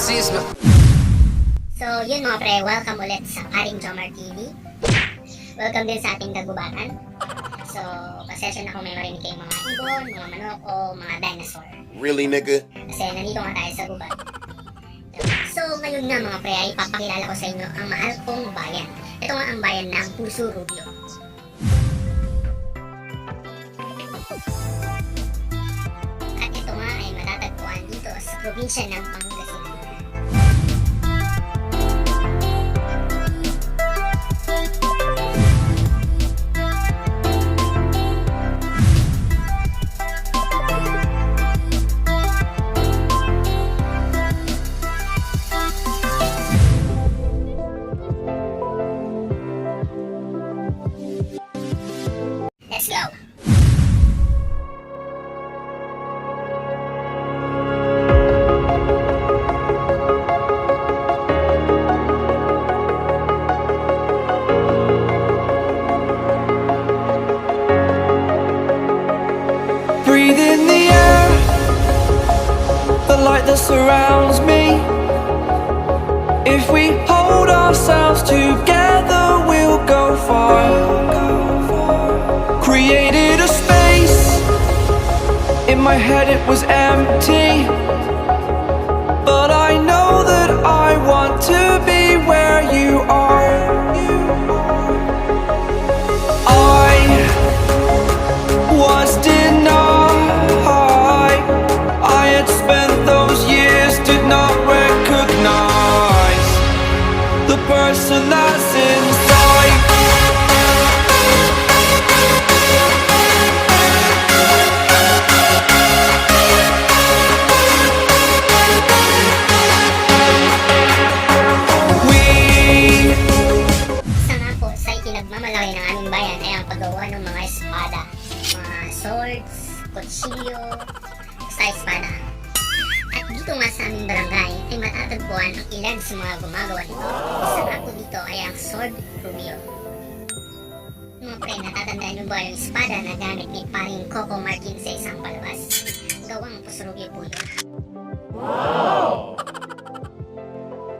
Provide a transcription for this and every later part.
racismo. So yun mga pre, welcome ulit sa Paring Jomar TV. Welcome din sa ating kagubatan. So, pasensya na kung may marinig kayong mga ibon, mga manok, o mga dinosaur. Really, nigga? Kasi nandito nga tayo sa gubat. So, ngayon nga mga pre, ay ipapakilala ko sa inyo ang mahal kong bayan. Ito nga ang bayan ng Puso Rubio. At ito nga ay matatagpuan dito sa probinsya ng Pangasinan. Let's go! Breathe in the air, the light that surrounds me. If we hold ourselves together, we'll go far. Created a space, in my head it was empty, but I know that I want to be where you are. I was denied, I had spent those years, did not recognize the person that's inside. Isa nga po sa ikinagmamalaki ng aming bayan ay ang paggawa ng mga espada, mga swords, kutsilyo, sa espada. At dito nga sa aming barangay ay matatagpuan ang ilan sa mga gumagawa nito. Isa nga po dito ay ang Sword Rubio. Mga pre, natatandaan nyo ba yung espada na gamit ni paring Coco Martin sa isang palabas? Gawang Puso Rubio po yun.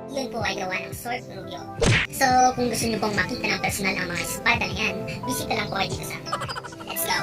Yun po ay gawa ng Sword Rubio. So, kung gusto nyo pong makita ng personal ang mga espada na yan, bisita lang po kayo dito sa akin. Let's go!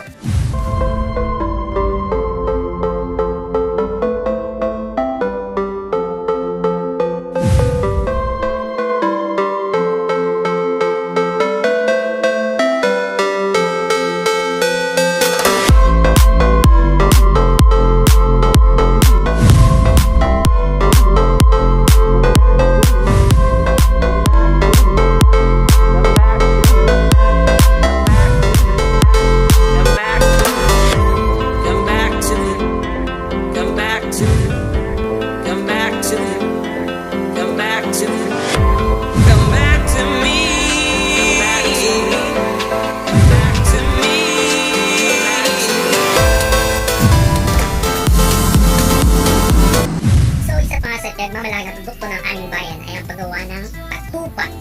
Nagmamalaki na produkto ng aming bayan ay ang paggawa ng patupat.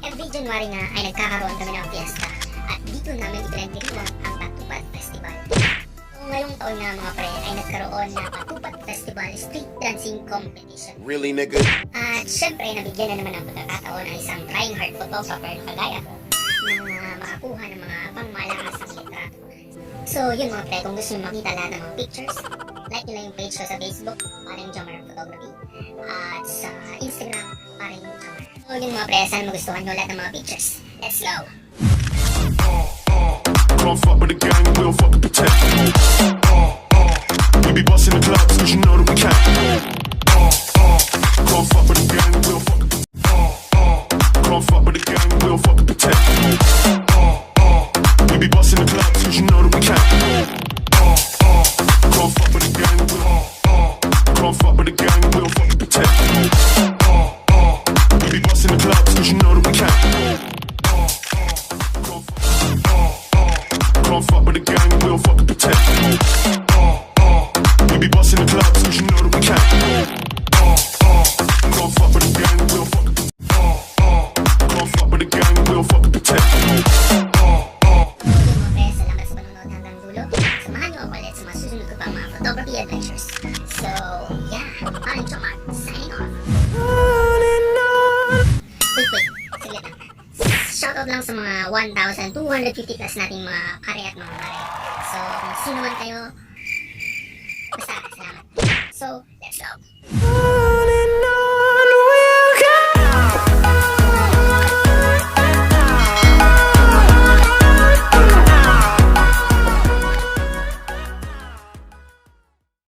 Every January nga ay nagkakaroon kami ng fiesta at dito namin ipinagdiriwang ang Patupat Festival. So, ngayong taon nga mga pre ay nagkaroon ng Patupat Festival Street Dancing Competition. Really, nigga? At syempre nabigyan na naman ng pagkakataon ang isang trying hard photographer na kagaya ko na makakuha ng mga pangmalakasang litrato. So yun mga pre, kung gusto nyo makita lahat ng mga pictures, like nyo lang yung page ko sa Facebook, Paring Jomar Photography, at sa Instagram, Paring Jomar. So yun mga pre, sana magustuhan nyo lahat ng mga pictures. Let's go! Don't fuck with the gang, we don't fuck with the tech. We be busting the clubs, cause you know that we can. Don't fuck with the gang, we don't fuck with the Don't fuck with the gang, we don't fuck with the tech. We be busting the clubs, cause you know that we can. Don't fuck with the gang, we don't fuck with the gang, we don't fuck with the tech. We be busting the clubs, cause you know that we can. Don't fuck with the gang, we don't fuck with the tech. We be busting the clubs, cause you know that we can. Don't fuck with the gang, we don't fuck with the Don't fuck with the gang, we don't fuck with the tech. So yun mga pre, salamat sa panonood. susunod ko pa mga photography adventures. So, yeah, I'm Chomar, signing off. Wait, saglit lang. Shoutout lang sa mga 1,250 plus nating mga pare at mga mare. So, kung sino man kayo, basta, salamat. So, let's go.